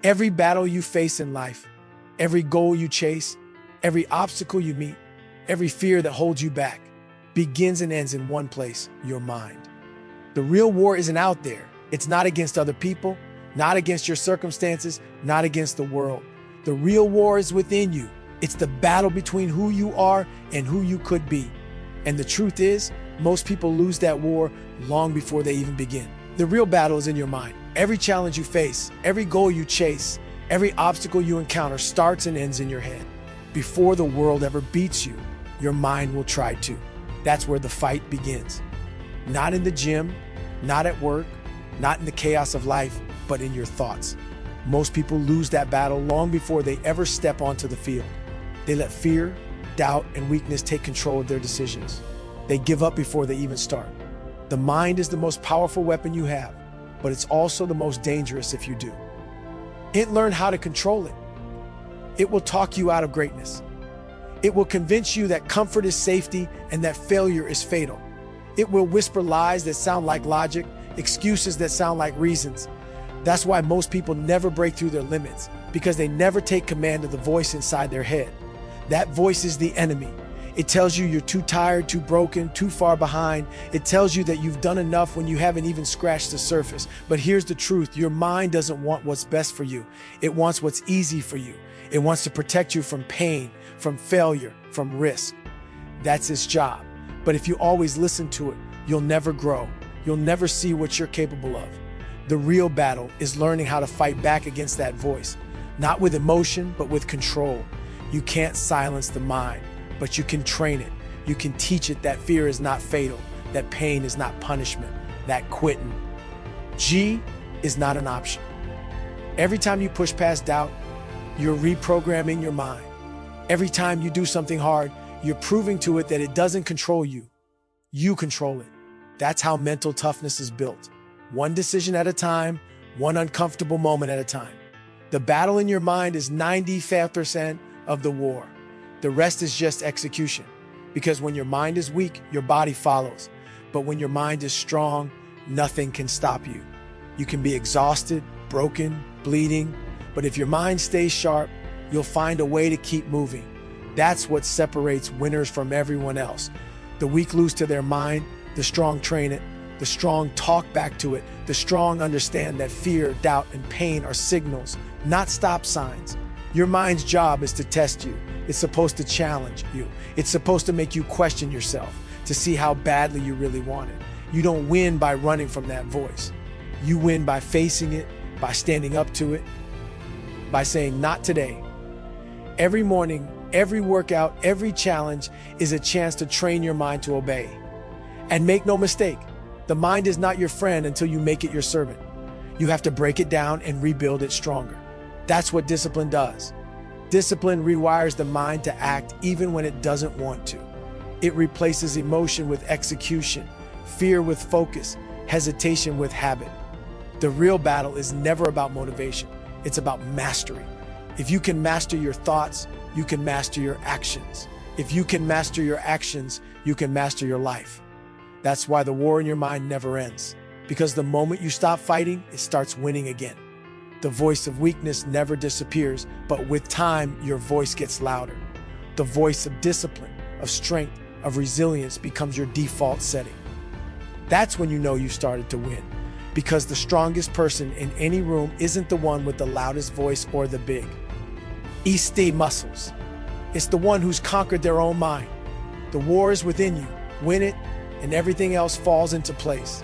Every battle you face in life, every goal you chase, every obstacle you meet, every fear that holds you back, begins and ends in one place, your mind. The real war isn't out there. It's not against other people, not against your circumstances, not against the world. The real war is within you. It's the battle between who you are and who you could be. And the truth is, most people lose that war long before they even begin. The real battle is in your mind. Every challenge you face, every goal you chase, every obstacle you encounter starts and ends in your head. Before the world ever beats you, your mind will try to. That's where the fight begins. Not in the gym, not at work, not in the chaos of life, but in your thoughts. Most people lose that battle long before they ever step onto the field. They let fear, doubt, and weakness take control of their decisions. They give up before they even start. The mind is the most powerful weapon you have, but it's also the most dangerous if you do. It learned how to control it. It will talk you out of greatness. It will convince you that comfort is safety and that failure is fatal. It will whisper lies that sound like logic, excuses that sound like reasons. That's why most people never break through their limits, because they never take command of the voice inside their head. That voice is the enemy. It tells you you're too tired, too broken, too far behind. It tells you that you've done enough when you haven't even scratched the surface. But here's the truth. Your mind doesn't want what's best for you. It wants what's easy for you. It wants to protect you from pain, from failure, from risk. That's its job. But if you always listen to it, you'll never grow. You'll never see what you're capable of. The real battle is learning how to fight back against that voice, not with emotion, but with control. You can't silence the mind, but you can train it. You can teach it that fear is not fatal, that pain is not punishment, that quitting, G, is not an option. Every time you push past doubt, you're reprogramming your mind. Every time you do something hard, you're proving to it that it doesn't control you. You control it. That's how mental toughness is built. One decision at a time, one uncomfortable moment at a time. The battle in your mind is 95% of the war. The rest is just execution. Because when your mind is weak, your body follows. But when your mind is strong, nothing can stop you. You can be exhausted, broken, bleeding, but if your mind stays sharp, you'll find a way to keep moving. That's what separates winners from everyone else. The weak lose to their mind, the strong train it, the strong talk back to it, the strong understand that fear, doubt, and pain are signals, not stop signs. Your mind's job is to test you. It's supposed to challenge you. It's supposed to make you question yourself, to see how badly you really want it. You don't win by running from that voice. You win by facing it, by standing up to it, by saying, not today. Every morning, every workout, every challenge is a chance to train your mind to obey. And make no mistake, the mind is not your friend until you make it your servant. You have to break it down and rebuild it stronger. That's what discipline does. Discipline rewires the mind to act even when it doesn't want to. It replaces emotion with execution, fear with focus, hesitation with habit. The real battle is never about motivation. It's about mastery. If you can master your thoughts, you can master your actions. If you can master your actions, you can master your life. That's why the war in your mind never ends. Because the moment you stop fighting, it starts winning again. The voice of weakness never disappears, but with time, your voice gets louder. The voice of discipline, of strength, of resilience becomes your default setting. That's when you know you started to win. Because the strongest person in any room isn't the one with the loudest voice or the big EST muscles. It's the one who's conquered their own mind. The war is within you. Win it, and everything else falls into place.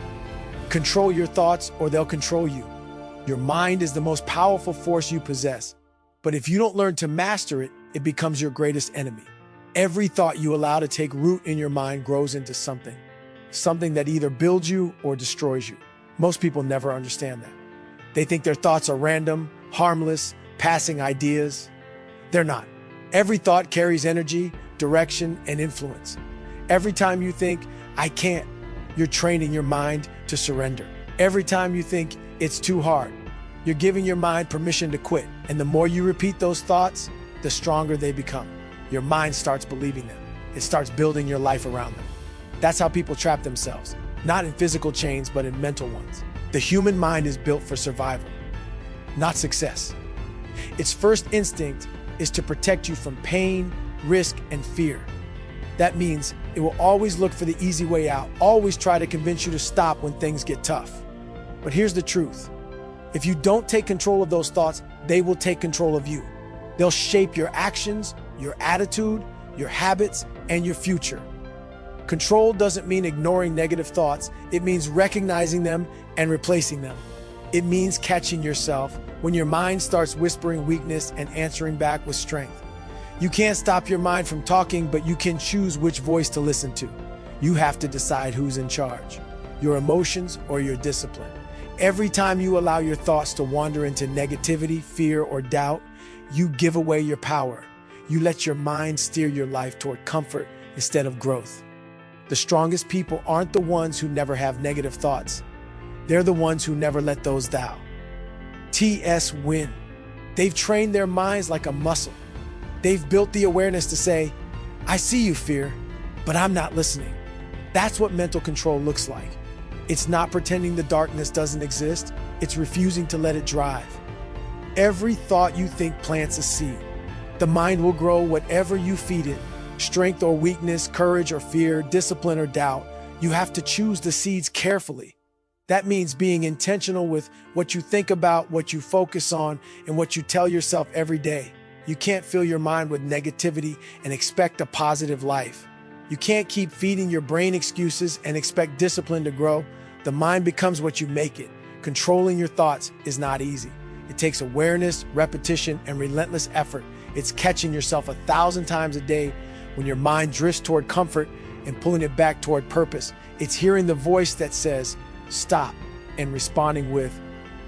Control your thoughts or they'll control you. Your mind is the most powerful force you possess. But if you don't learn to master it, it becomes your greatest enemy. Every thought you allow to take root in your mind grows into something that either builds you or destroys you. Most people never understand that. They think their thoughts are random, harmless, passing ideas. They're not. Every thought carries energy, direction, and influence. Every time you think, I can't, you're training your mind to surrender. Every time you think it's too hard, you're giving your mind permission to quit. And the more you repeat those thoughts, the stronger they become. Your mind starts believing them. It starts building your life around them. That's how people trap themselves, not in physical chains, but in mental ones. The human mind is built for survival, not success. Its first instinct is to protect you from pain, risk, and fear. That means it will always look for the easy way out, always try to convince you to stop when things get tough. But here's the truth. If you don't take control of those thoughts, they will take control of you. They'll shape your actions, your attitude, your habits, and your future. Control doesn't mean ignoring negative thoughts. It means recognizing them and replacing them. It means catching yourself when your mind starts whispering weakness and answering back with strength. You can't stop your mind from talking, but you can choose which voice to listen to. You have to decide who's in charge, your emotions or your discipline. Every time you allow your thoughts to wander into negativity, fear, or doubt, you give away your power. You let your mind steer your life toward comfort instead of growth. The strongest people aren't the ones who never have negative thoughts. They're the ones who never let those down. TS win. They've trained their minds like a muscle. They've built the awareness to say, I see you, fear, but I'm not listening. That's what mental control looks like. It's not pretending the darkness doesn't exist. It's refusing to let it drive. Every thought you think plants a seed. The mind will grow whatever you feed it. Strength or weakness, courage or fear, discipline or doubt. You have to choose the seeds carefully. That means being intentional with what you think about, what you focus on, and what you tell yourself every day. You can't fill your mind with negativity and expect a positive life. You can't keep feeding your brain excuses and expect discipline to grow. The mind becomes what you make it. Controlling your thoughts is not easy. It takes awareness, repetition, and relentless effort. It's catching yourself 1,000 times a day when your mind drifts toward comfort and pulling it back toward purpose. It's hearing the voice that says, stop, and responding with,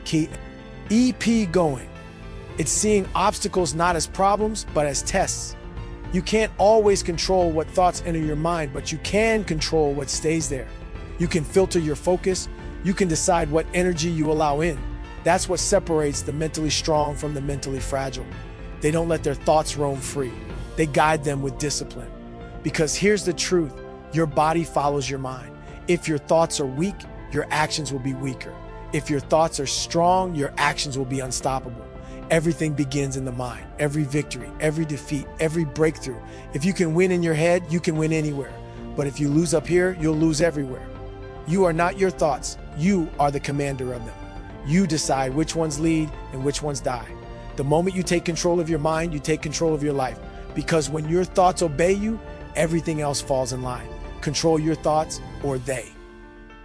keep going. It's seeing obstacles not as problems, but as tests. You can't always control what thoughts enter your mind, but you can control what stays there. You can filter your focus. You can decide what energy you allow in. That's what separates the mentally strong from the mentally fragile. They don't let their thoughts roam free. They guide them with discipline. Because here's the truth, your body follows your mind. If your thoughts are weak, your actions will be weaker. If your thoughts are strong, your actions will be unstoppable. Everything begins in the mind. Every victory, every defeat, every breakthrough. If you can win in your head, you can win anywhere. But if you lose up here, you'll lose everywhere. You are not your thoughts. You are the commander of them. You decide which ones lead and which ones die. The moment you take control of your mind, you take control of your life. Because when your thoughts obey you, everything else falls in line. Control your thoughts or they.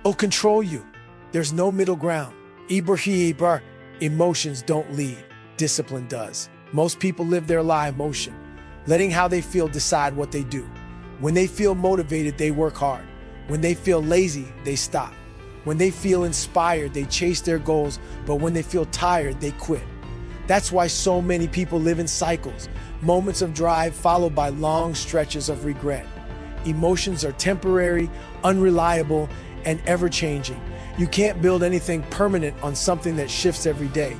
Oh, control you. There's no middle ground. Emotions don't lead. Discipline does. Most people live their life emotion, letting how they feel decide what they do. When they feel motivated, they work hard. When they feel lazy, they stop. When they feel inspired, they chase their goals, but when they feel tired, they quit. That's why so many people live in cycles, moments of drive followed by long stretches of regret. Emotions are temporary, unreliable, and ever-changing. You can't build anything permanent on something that shifts every day.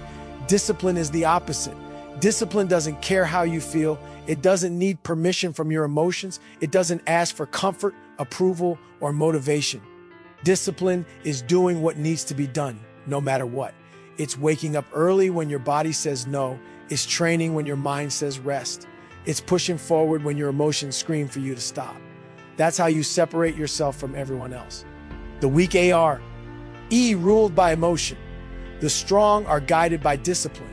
Discipline is the opposite. Discipline doesn't care how you feel. It doesn't need permission from your emotions. It doesn't ask for comfort, approval, or motivation. Discipline is doing what needs to be done, no matter what. It's waking up early when your body says no. It's training when your mind says rest. It's pushing forward when your emotions scream for you to stop. That's how you separate yourself from everyone else. The weak are ruled by emotion. The strong are guided by discipline.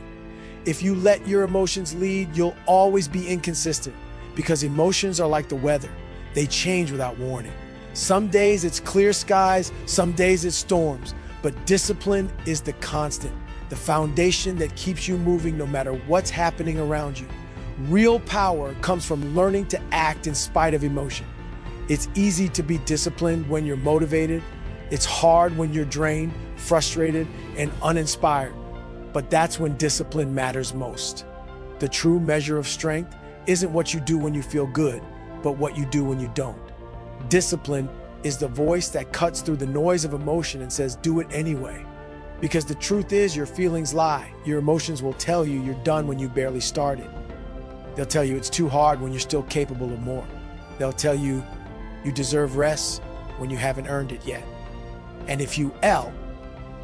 If you let your emotions lead, you'll always be inconsistent because emotions are like the weather. They change without warning. Some days it's clear skies, some days it's storms, but discipline is the constant, the foundation that keeps you moving no matter what's happening around you. Real power comes from learning to act in spite of emotion. It's easy to be disciplined when you're motivated. It's hard when you're drained, frustrated, and uninspired. But that's when discipline matters most. The true measure of strength isn't what you do when you feel good, but what you do when you don't. Discipline is the voice that cuts through the noise of emotion and says, do it anyway. Because the truth is, your feelings lie. Your emotions will tell you you're done when you barely started. They'll tell you it's too hard when you're still capable of more. They'll tell you you deserve rest when you haven't earned it yet. And if you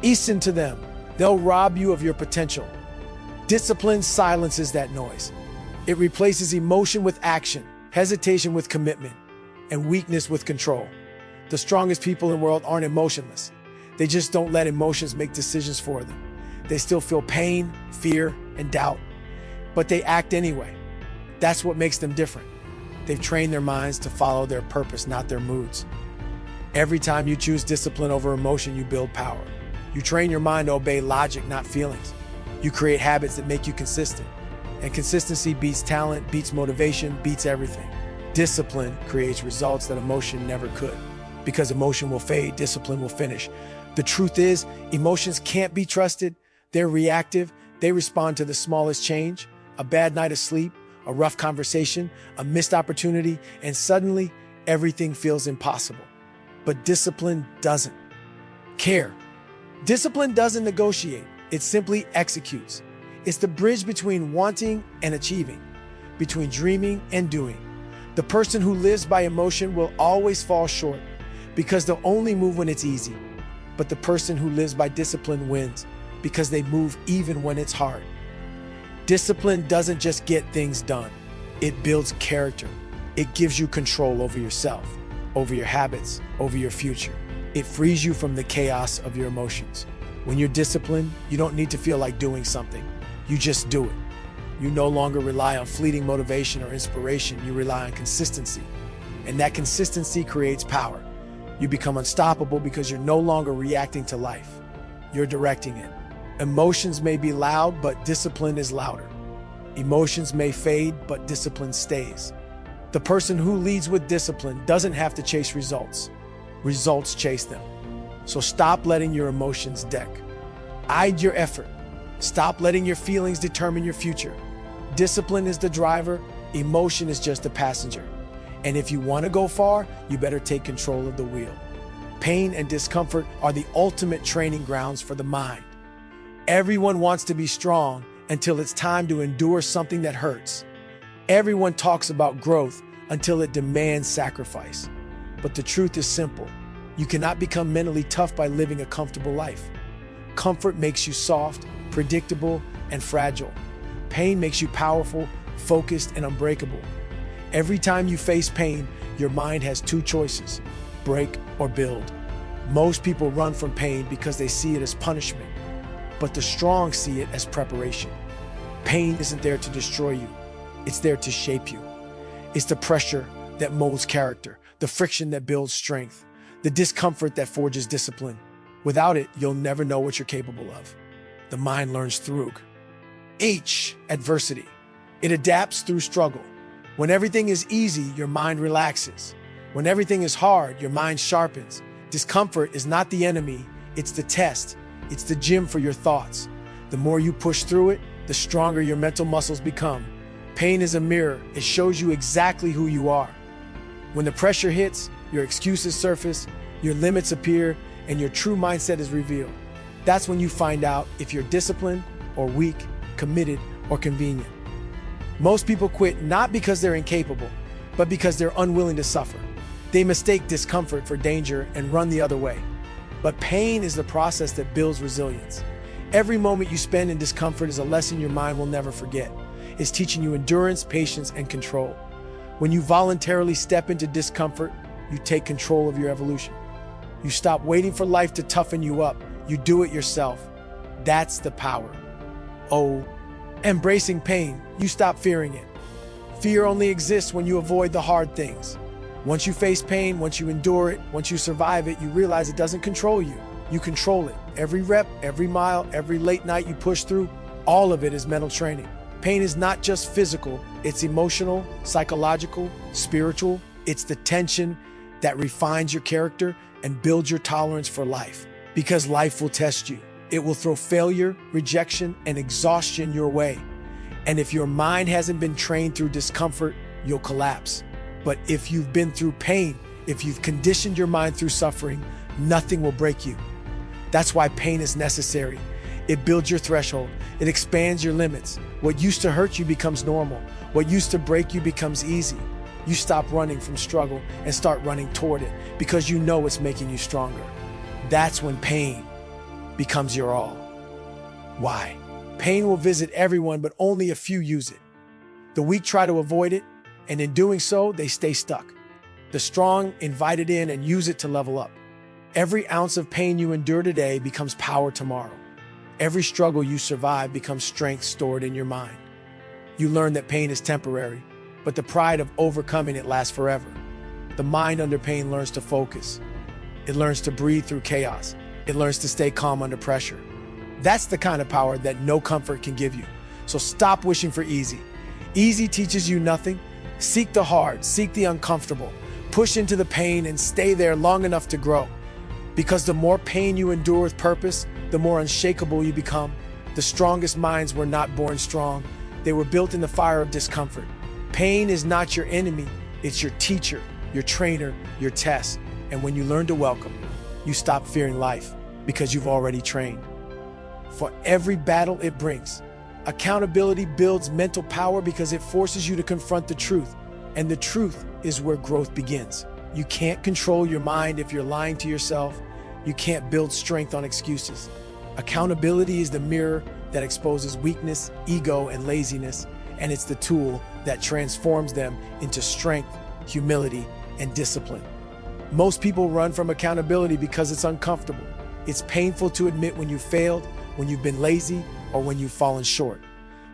listen to them, they'll rob you of your potential. Discipline silences that noise. It replaces emotion with action, hesitation with commitment, and weakness with control. The strongest people in the world aren't emotionless. They just don't let emotions make decisions for them. They still feel pain, fear, and doubt, but they act anyway. That's what makes them different. They've trained their minds to follow their purpose, not their moods. Every time you choose discipline over emotion, you build power. You train your mind to obey logic, not feelings. You create habits that make you consistent. And consistency beats talent, beats motivation, beats everything. Discipline creates results that emotion never could. Because emotion will fade, discipline will finish. The truth is, emotions can't be trusted. They're reactive. They respond to the smallest change, a bad night of sleep, a rough conversation, a missed opportunity, and suddenly everything feels impossible. But discipline doesn't care. Discipline doesn't negotiate. It simply executes. It's the bridge between wanting and achieving, between dreaming and doing. The person who lives by emotion will always fall short because they'll only move when it's easy. But the person who lives by discipline wins because they move even when it's hard. Discipline doesn't just get things done. It builds character. It gives you control over yourself, over your habits, over your future. It frees you from the chaos of your emotions. When you're disciplined, you don't need to feel like doing something. You just do it. You no longer rely on fleeting motivation or inspiration. You rely on consistency. And that consistency creates power. You become unstoppable because you're no longer reacting to life. You're directing it. Emotions may be loud, but discipline is louder. Emotions may fade, but discipline stays. The person who leads with discipline doesn't have to chase results. Results chase them. So stop letting your emotions deck. Guide your effort. Stop letting your feelings determine your future. Discipline is the driver, emotion is just a passenger. And if you want to go far, you better take control of the wheel. Pain and discomfort are the ultimate training grounds for the mind. Everyone wants to be strong until it's time to endure something that hurts. Everyone talks about growth until it demands sacrifice. But the truth is simple. You cannot become mentally tough by living a comfortable life. Comfort makes you soft, predictable, and fragile. Pain makes you powerful, focused, and unbreakable. Every time you face pain, your mind has two choices: break or build. Most people run from pain because they see it as punishment, but the strong see it as preparation. Pain isn't there to destroy you. It's there to shape you. It's the pressure that molds character, the friction that builds strength, the discomfort that forges discipline. Without it, you'll never know what you're capable of. The mind learns through adversity. It adapts through struggle. When everything is easy, your mind relaxes. When everything is hard, your mind sharpens. Discomfort is not the enemy, it's the test. It's the gym for your thoughts. The more you push through it, the stronger your mental muscles become. Pain is a mirror. It shows you exactly who you are. When the pressure hits, your excuses surface, your limits appear, and your true mindset is revealed. That's when you find out if you're disciplined or weak, committed or convenient. Most people quit not because they're incapable, but because they're unwilling to suffer. They mistake discomfort for danger and run the other way. But pain is the process that builds resilience. Every moment you spend in discomfort is a lesson your mind will never forget. It's teaching you endurance, patience, and control. When you voluntarily step into discomfort, you take control of your evolution. You stop waiting for life to toughen you up. You do it yourself. That's the power. Embracing pain, you stop fearing it. Fear only exists when you avoid the hard things. Once you face pain, once you endure it, once you survive it, you realize it doesn't control you. You control it. Every rep, every mile, every late night you push through, all of it is mental training. Pain is not just physical, it's emotional, psychological, spiritual. It's the tension that refines your character and builds your tolerance for life. Because life will test you. It will throw failure, rejection, and exhaustion your way. And if your mind hasn't been trained through discomfort, you'll collapse. But if you've been through pain, if you've conditioned your mind through suffering, nothing will break you. That's why pain is necessary. It builds your threshold. It expands your limits. What used to hurt you becomes normal. What used to break you becomes easy. You stop running from struggle and start running toward it because you know it's making you stronger. That's when pain becomes your all. Why? Pain will visit everyone, but only a few use it. The weak try to avoid it, and in doing so, they stay stuck. The strong invite it in and use it to level up. Every ounce of pain you endure today becomes power tomorrow. Every struggle you survive becomes strength stored in your mind. You learn that pain is temporary, but the pride of overcoming it lasts forever. The mind under pain learns to focus. It learns to breathe through chaos. It learns to stay calm under pressure. That's the kind of power that no comfort can give you. So stop wishing for easy. Easy teaches you nothing. Seek the hard, seek the uncomfortable. Push into the pain and stay there long enough to grow. Because the more pain you endure with purpose, the more unshakable you become. The strongest minds were not born strong. They were built in the fire of discomfort. Pain is not your enemy. It's your teacher, your trainer, your test. And when you learn to welcome, you stop fearing life because you've already trained. For every battle it brings, accountability builds mental power because it forces you to confront the truth. And the truth is where growth begins. You can't control your mind if you're lying to yourself. You can't build strength on excuses. Accountability is the mirror that exposes weakness, ego, and laziness, and it's the tool that transforms them into strength, humility, and discipline. Most people run from accountability because it's uncomfortable. It's painful to admit when you failed, when you've been lazy, or when you've fallen short.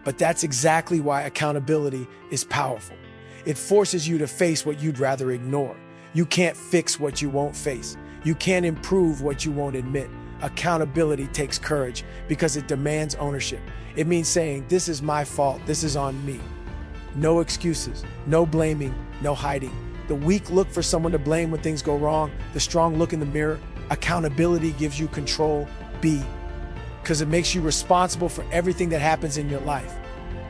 But that's exactly why accountability is powerful. It forces you to face what you'd rather ignore. You can't fix what you won't face. You can't improve what you won't admit. Accountability takes courage because it demands ownership. It means saying, this is my fault, this is on me. No excuses, no blaming, no hiding. The weak look for someone to blame when things go wrong. The strong look in the mirror. Accountability gives you control, because it makes you responsible for everything that happens in your life.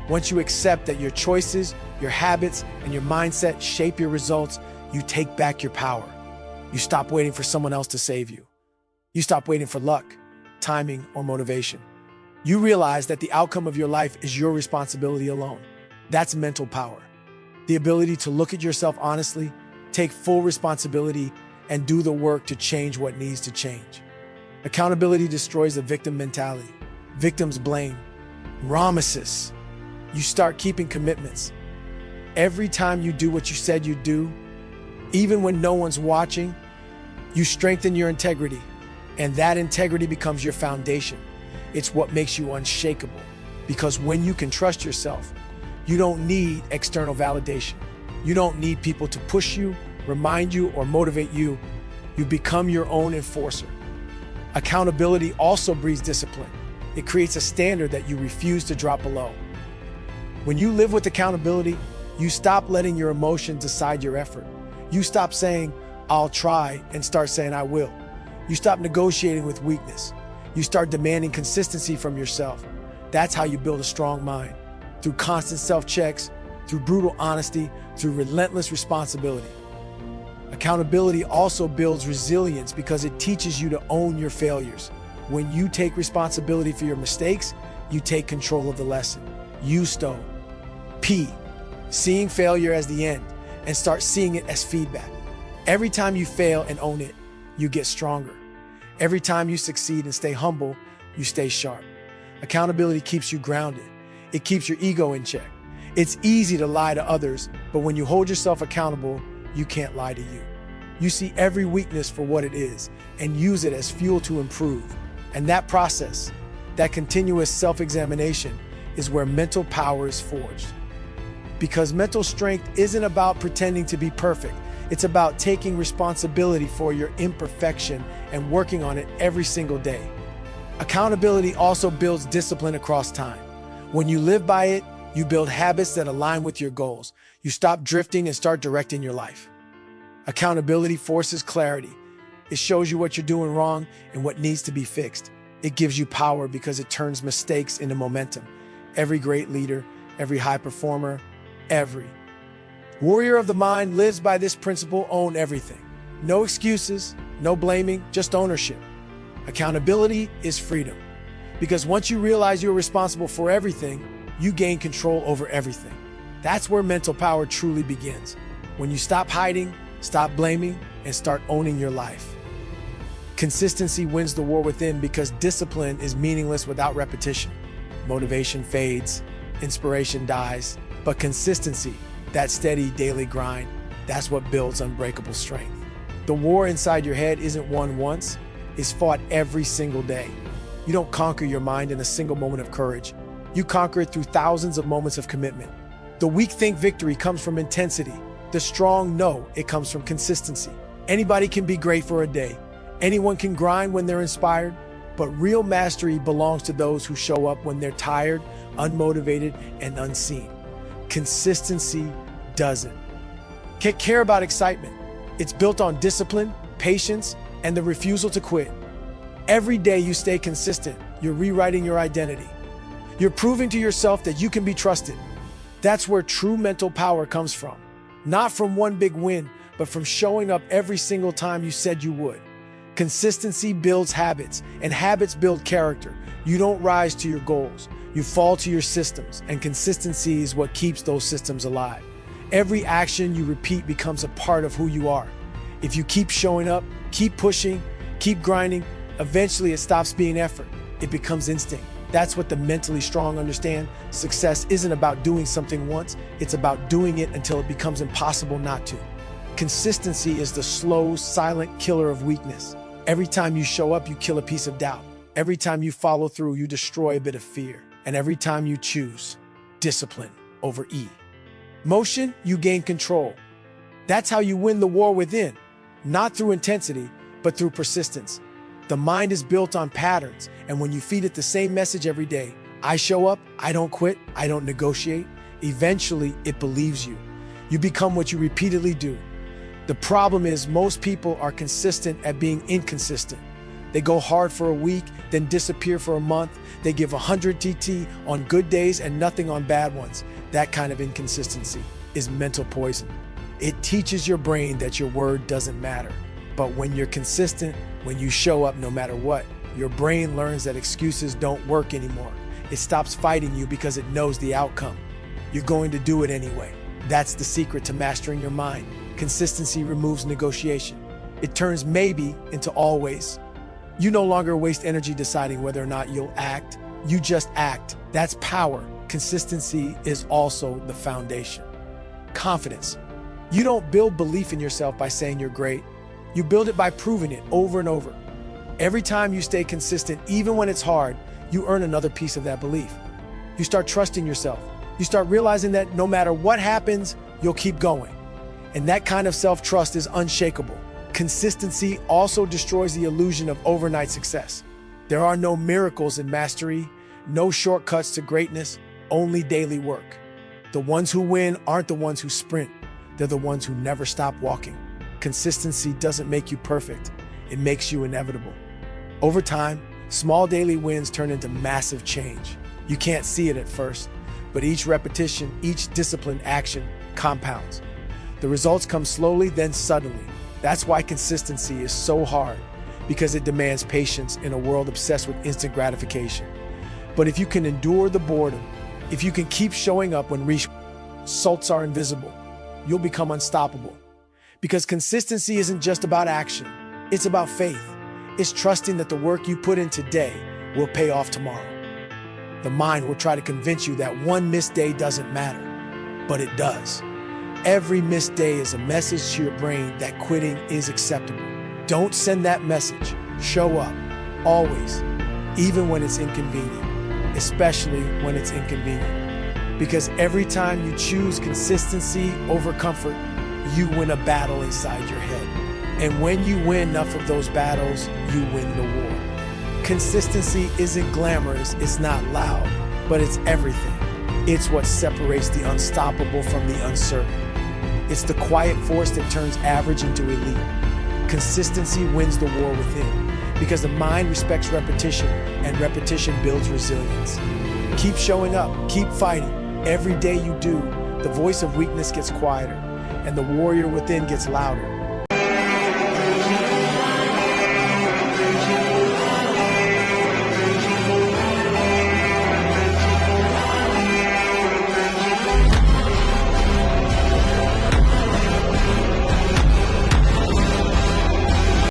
Once you accept that your choices, your habits, and your mindset shape your results, you take back your power. You stop waiting for someone else to save you. You stop waiting for luck, timing, or motivation. You realize that the outcome of your life is your responsibility alone. That's mental power. The ability to look at yourself honestly, take full responsibility, and do the work to change what needs to change. Accountability destroys the victim mentality. Victims blame. Promises. You start keeping commitments. Every time you do what you said you'd do, even when no one's watching, you strengthen your integrity, and that integrity becomes your foundation. It's what makes you unshakable, because when you can trust yourself, you don't need external validation. You don't need people to push you, remind you, or motivate you. You become your own enforcer. Accountability also breeds discipline. It creates a standard that you refuse to drop below. When you live with accountability, you stop letting your emotions decide your effort. You stop saying, I'll try, and start saying, I will. You stop negotiating with weakness. You start demanding consistency from yourself. That's how you build a strong mind. Through constant self-checks, through brutal honesty, through relentless responsibility. Accountability also builds resilience because it teaches you to own your failures. When you take responsibility for your mistakes, you take control of the lesson. Seeing failure as the end and start seeing it as feedback. Every time you fail and own it, you get stronger. Every time you succeed and stay humble, you stay sharp. Accountability keeps you grounded. It keeps your ego in check. It's easy to lie to others, but when you hold yourself accountable, you can't lie to you. You see every weakness for what it is and use it as fuel to improve. And that process, that continuous self-examination, is where mental power is forged. Because mental strength isn't about pretending to be perfect. It's about taking responsibility for your imperfection and working on it every single day. Accountability also builds discipline across time. When you live by it, you build habits that align with your goals. You stop drifting and start directing your life. Accountability forces clarity. It shows you what you're doing wrong and what needs to be fixed. It gives you power because it turns mistakes into momentum. Every great leader, every high performer, every warrior of the mind lives by this principle: own everything. No excuses, no blaming, just ownership. Accountability is freedom. Because once you realize you're responsible for everything, you gain control over everything. That's where mental power truly begins. When you stop hiding, stop blaming, and start owning your life. Consistency wins the war within because discipline is meaningless without repetition. Motivation fades, inspiration dies, but consistency, that steady daily grind, that's what builds unbreakable strength. The war inside your head isn't won once, it's fought every single day. You don't conquer your mind in a single moment of courage. You conquer it through thousands of moments of commitment. The weak think victory comes from intensity. The strong know it comes from consistency. Anybody can be great for a day. Anyone can grind when they're inspired, but real mastery belongs to those who show up when they're tired, unmotivated, and unseen. Consistency doesn't care about excitement. It's built on discipline, patience, and the refusal to quit. Every day you stay consistent, you're rewriting your identity. You're proving to yourself that you can be trusted. That's where true mental power comes from. Not from one big win, but from showing up every single time you said you would. Consistency builds habits, and habits build character. You don't rise to your goals, you fall to your systems, and consistency is what keeps those systems alive. Every action you repeat becomes a part of who you are. If you keep showing up, keep pushing, keep grinding, eventually it stops being effort. It becomes instinct. That's what the mentally strong understand. Success isn't about doing something once, it's about doing it until it becomes impossible not to. Consistency is the slow, silent killer of weakness. Every time you show up, you kill a piece of doubt. Every time you follow through, you destroy a bit of fear. And every time you choose discipline over motion, you gain control. That's how you win the war within, not through intensity, but through persistence. The mind is built on patterns, and when you feed it the same message every day, I show up, I don't quit, I don't negotiate, eventually it believes you. You become what you repeatedly do. The problem is most people are consistent at being inconsistent. They go hard for a week, then disappear for a month. They give 100 TT on good days and nothing on bad ones. That kind of inconsistency is mental poison. It teaches your brain that your word doesn't matter. But when you're consistent, when you show up no matter what, your brain learns that excuses don't work anymore. It stops fighting you because it knows the outcome. You're going to do it anyway. That's the secret to mastering your mind. Consistency removes negotiation. It turns maybe into always. You no longer waste energy deciding whether or not you'll act. You just act. That's power. Consistency is also the foundation. Confidence. You don't build belief in yourself by saying you're great. You build it by proving it over and over. Every time you stay consistent, even when it's hard, you earn another piece of that belief. You start trusting yourself. You start realizing that no matter what happens, you'll keep going. And that kind of self-trust is unshakable. Consistency also destroys the illusion of overnight success. There are no miracles in mastery, no shortcuts to greatness, only daily work. The ones who win aren't the ones who sprint. They're the ones who never stop walking. Consistency doesn't make you perfect. It makes you inevitable. Over time, small daily wins turn into massive change. You can't see it at first, but each repetition, each disciplined action compounds. The results come slowly, then suddenly. That's why consistency is so hard, because it demands patience in a world obsessed with instant gratification. But if you can endure the boredom, if you can keep showing up when results are invisible, you'll become unstoppable. Because consistency isn't just about action, it's about faith. It's trusting that the work you put in today will pay off tomorrow. The mind will try to convince you that one missed day doesn't matter, but it does. Every missed day is a message to your brain that quitting is acceptable. Don't send that message. Show up, always, even when it's inconvenient, especially when it's inconvenient. Because every time you choose consistency over comfort, you win a battle inside your head. And when you win enough of those battles, you win the war. Consistency isn't glamorous, it's not loud, but it's everything. It's what separates the unstoppable from the uncertain. It's the quiet force that turns average into elite. Consistency wins the war within, because the mind respects repetition, and repetition builds resilience. Keep showing up, keep fighting. Every day you do, the voice of weakness gets quieter, and the warrior within gets louder.